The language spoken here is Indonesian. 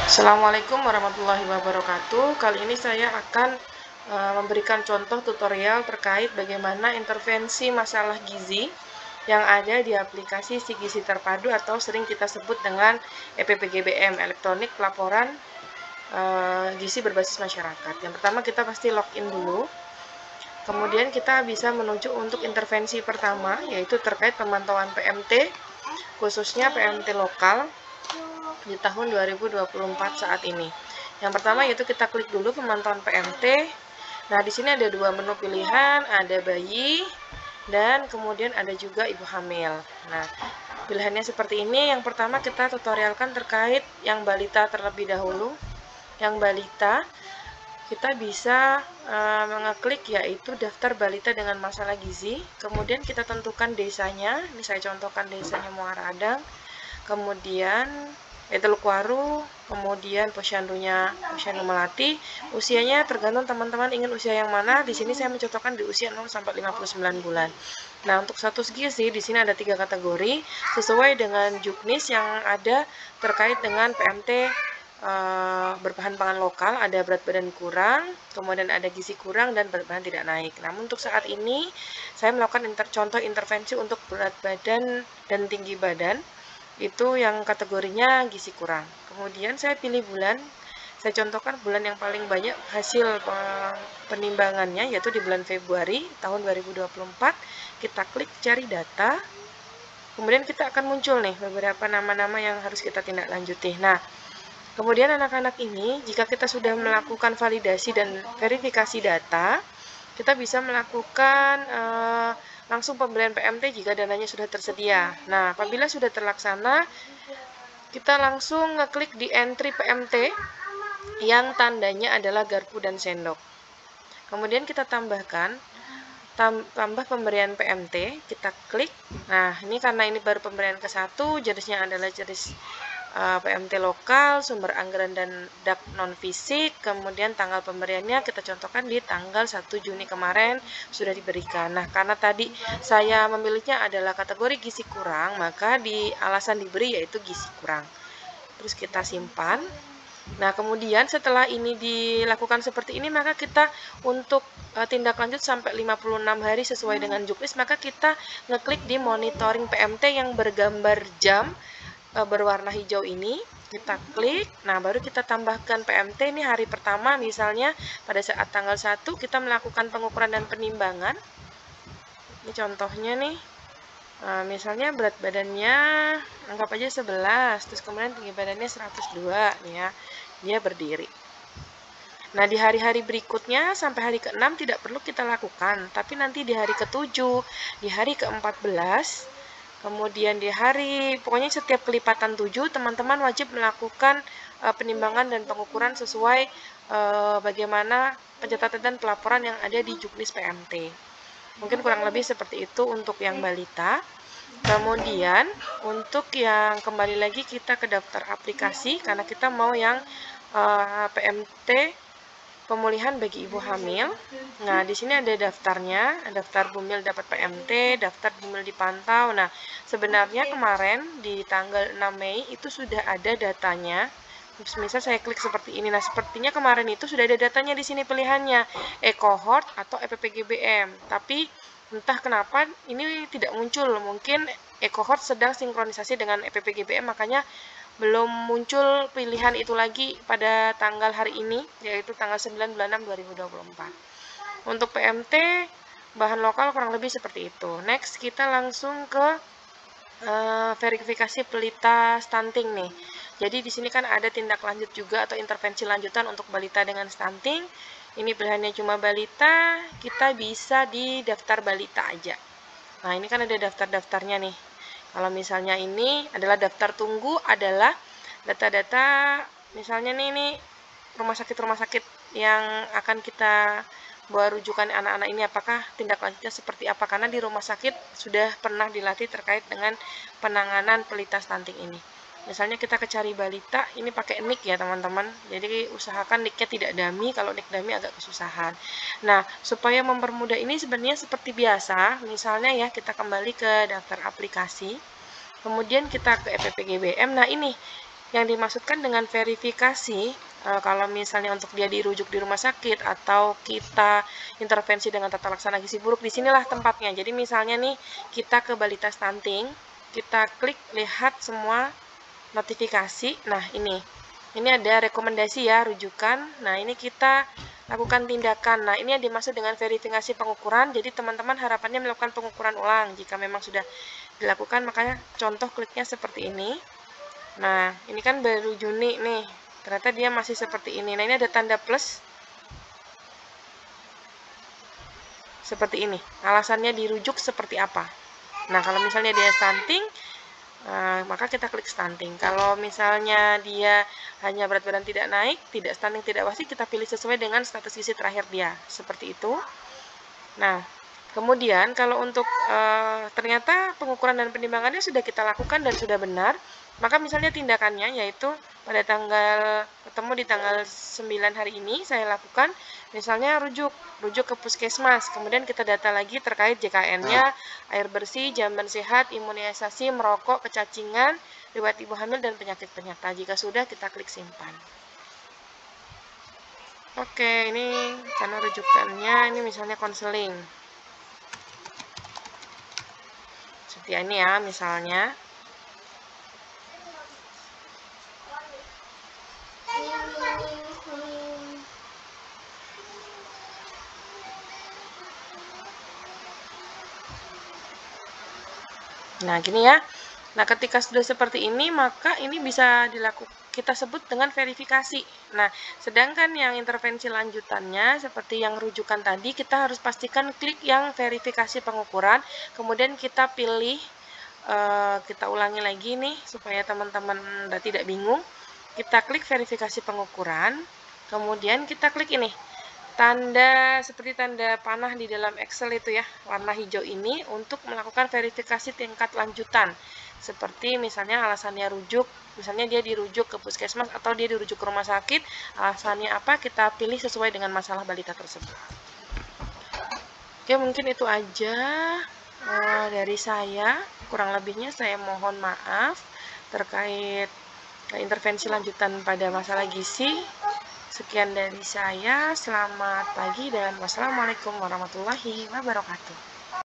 Assalamualaikum warahmatullahi wabarakatuh. Kali ini saya akan memberikan contoh tutorial terkait bagaimana intervensi masalah gizi yang ada di aplikasi Si Gizi Terpadu atau sering kita sebut dengan EPPGBM, Elektronik Pelaporan Gizi Berbasis Masyarakat. Yang pertama kita pasti login dulu. Kemudian kita bisa menuju untuk intervensi pertama, yaitu terkait pemantauan PMT, khususnya PMT lokal di tahun 2024 saat ini. Yang pertama yaitu kita klik dulu pemantauan PMT. Nah, di sini ada dua menu pilihan, ada bayi dan kemudian ada juga ibu hamil. Nah, pilihannya seperti ini. Yang pertama kita tutorialkan terkait yang balita terlebih dahulu. Yang balita kita bisa mengeklik yaitu daftar balita dengan masalah gizi. Kemudian kita tentukan desanya. Ini saya contohkan desanya Muara Adang. Kemudian Teluk Waru, kemudian Posyandunya Posyandu Melati. Usianya tergantung teman-teman ingin usia yang mana. Di sini saya mencontohkan di usia 0 sampai 59 bulan. Nah, untuk status gizi di sini ada 3 kategori sesuai dengan juknis yang ada terkait dengan PMT berbahan pangan lokal. Ada berat badan kurang, kemudian ada gizi kurang dan berat badan tidak naik. Namun untuk saat ini saya melakukan contoh intervensi untuk berat badan dan tinggi badan. Itu yang kategorinya gizi kurang. Kemudian saya pilih bulan, saya contohkan bulan yang paling banyak hasil penimbangannya yaitu di bulan Februari tahun 2024. Kita klik cari data, kemudian kita akan muncul nih beberapa nama-nama yang harus kita tindak lanjuti. Nah, kemudian anak-anak ini jika kita sudah melakukan validasi dan verifikasi data, kita bisa melakukan langsung pembelian PMT jika dananya sudah tersedia. Nah, apabila sudah terlaksana, kita langsung ngeklik di entry PMT yang tandanya adalah garpu dan sendok. Kemudian kita tambahkan tambah pemberian PMT, kita klik. Nah, ini karena ini baru pemberian ke-1, jenisnya adalah jenis PMT lokal, sumber anggaran dan DAP non-fisik, kemudian tanggal pemberiannya kita contohkan di tanggal 1 Juni kemarin sudah diberikan. Nah, karena tadi saya memilihnya adalah kategori gizi kurang, maka di alasan diberi yaitu gizi kurang. Terus kita simpan. Nah, kemudian setelah ini dilakukan seperti ini, maka kita untuk tindak lanjut sampai 56 hari sesuai dengan juknis, maka kita ngeklik di monitoring PMT yang bergambar jam berwarna hijau ini, kita klik. Nah, baru kita tambahkan PMT ini hari pertama, misalnya pada saat tanggal 1 kita melakukan pengukuran dan penimbangan. Ini contohnya nih, misalnya berat badannya anggap aja 11, terus kemudian tinggi badannya 102 nih ya, dia berdiri. Nah, di hari-hari berikutnya sampai hari ke-6 tidak perlu kita lakukan, tapi nanti di hari ke-7, di hari ke-14, kemudian di hari, pokoknya setiap kelipatan 7, teman-teman wajib melakukan penimbangan dan pengukuran sesuai bagaimana pencatatan dan pelaporan yang ada di juknis PMT. Mungkin kurang lebih seperti itu untuk yang balita. Kemudian untuk yang kembali lagi kita ke daftar aplikasi, karena kita mau yang PMT pemulihan bagi ibu hamil. Nah, di sini ada daftarnya, daftar bumil dapat PMT, daftar bumil dipantau. Nah, sebenarnya kemarin di tanggal 6 Mei itu sudah ada datanya. Misal saya klik seperti ini. Nah, sepertinya kemarin itu sudah ada datanya di sini pilihannya, e-cohort atau EPPGBM. Tapi entah kenapa ini tidak muncul. Mungkin e-cohort sedang sinkronisasi dengan EPPGBM, makanya belum muncul pilihan itu lagi pada tanggal hari ini, yaitu tanggal 9 bulan 6 2024. Untuk PMT bahan lokal kurang lebih seperti itu. Next, kita langsung ke verifikasi pelita stunting nih. Jadi di sini kan ada tindak lanjut juga atau intervensi lanjutan untuk balita dengan stunting. Ini pilihannya cuma balita, kita bisa di daftar balita aja. Nah, ini kan ada daftar-daftarnya nih. Kalau misalnya ini adalah daftar tunggu, adalah data-data misalnya nih rumah sakit yang akan kita buat rujukan anak-anak ini, apakah tindak lanjutnya seperti apa, karena di rumah sakit sudah pernah dilatih terkait dengan penanganan pelita stunting ini. Misalnya kita ke cari balita, ini pakai nick ya teman-teman, jadi usahakan nicknya tidak dummy, kalau nick dummy agak kesusahan. Nah, supaya mempermudah ini sebenarnya seperti biasa, misalnya ya kita kembali ke daftar aplikasi, kemudian kita ke EPPGBM. Nah, ini yang dimaksudkan dengan verifikasi, kalau misalnya untuk dia dirujuk di rumah sakit atau kita intervensi dengan tata laksana gizi buruk, disinilah tempatnya. Jadi misalnya nih, kita ke balita stunting, kita klik lihat semua notifikasi. Nah, ini ada rekomendasi ya, rujukan. Nah, ini kita lakukan tindakan. Nah, ini yang dimaksud dengan verifikasi pengukuran. Jadi, teman-teman harapannya melakukan pengukuran ulang. Jika memang sudah dilakukan, makanya contoh kliknya seperti ini. Nah, ini kan baru Juni nih. Ternyata dia masih seperti ini. Nah, ini ada tanda plus. Seperti ini. Alasannya dirujuk seperti apa. Nah, kalau misalnya dia stunting, maka kita klik stunting. Kalau misalnya dia hanya berat badan tidak naik, tidak stunting, tidak wasi, kita pilih sesuai dengan status gizi terakhir dia. Seperti itu. Nah, kemudian kalau untuk ternyata pengukuran dan penimbangannya sudah kita lakukan dan sudah benar, maka misalnya tindakannya yaitu pada tanggal ketemu di tanggal 9 hari ini saya lakukan misalnya rujuk ke puskesmas, kemudian kita data lagi terkait JKN-nya, air bersih, jamban sehat, imunisasi, merokok, kecacingan, riwayat ibu hamil dan penyakit penyerta. Jika sudah, kita klik simpan. Oke, ini karena rujukannya ini misalnya konseling. Seperti ini ya misalnya. Nah, gini ya. Nah, ketika sudah seperti ini, maka ini bisa kita sebut dengan verifikasi. Nah, sedangkan yang intervensi lanjutannya, seperti yang rujukan tadi, kita harus pastikan klik yang verifikasi pengukuran, kemudian kita pilih, kita ulangi lagi nih, supaya teman-teman tidak bingung. Kita klik verifikasi pengukuran, kemudian kita klik ini, tanda seperti tanda panah di dalam Excel itu ya, warna hijau ini untuk melakukan verifikasi tingkat lanjutan. Seperti misalnya alasannya rujuk, misalnya dia dirujuk ke puskesmas atau dia dirujuk ke rumah sakit, alasannya apa, kita pilih sesuai dengan masalah balita tersebut. Oke, mungkin itu aja dari saya. Kurang lebihnya saya mohon maaf terkait intervensi lanjutan pada masalah gizi. Sekian dari saya, selamat pagi dan wassalamualaikum warahmatullahi wabarakatuh.